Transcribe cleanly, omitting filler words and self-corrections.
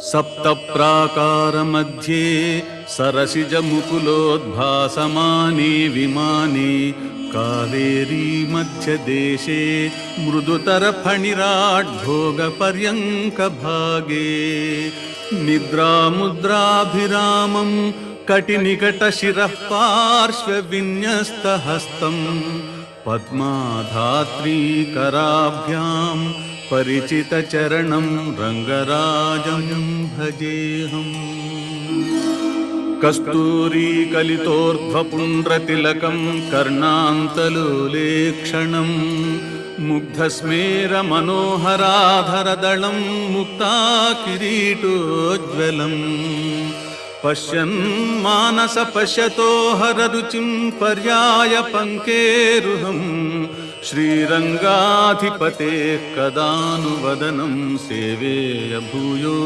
सप्तप्राकारमध्ये सरसिजमुकुलोद्भासमाने विमाने कावेरी मध्यदेशे मृदुतरफणिराड्भोगपर्यङ्कभागे निद्रामुद्राभिरामं कटिनिकटशिरः पार्श्वविन्यस्तहस्तम् पद्माधात्रीकराभ्यां परिचितचरणं रङ्गराजं भजेऽहम्। कस्तूरीकलितोर्ध्वपुण्ड्रतिलकं कर्णान्तलोलेक्षणं मुग्धस्मेरमनोहराधरदलं मुक्ताकिरीटोज्ज्वलम् पश्यन्मानस पश्यतो हररुचिं पर्यायपङ्केरुहं श्रीरङ्गाधिपतेः कदानुवदनं सेवेय भूयो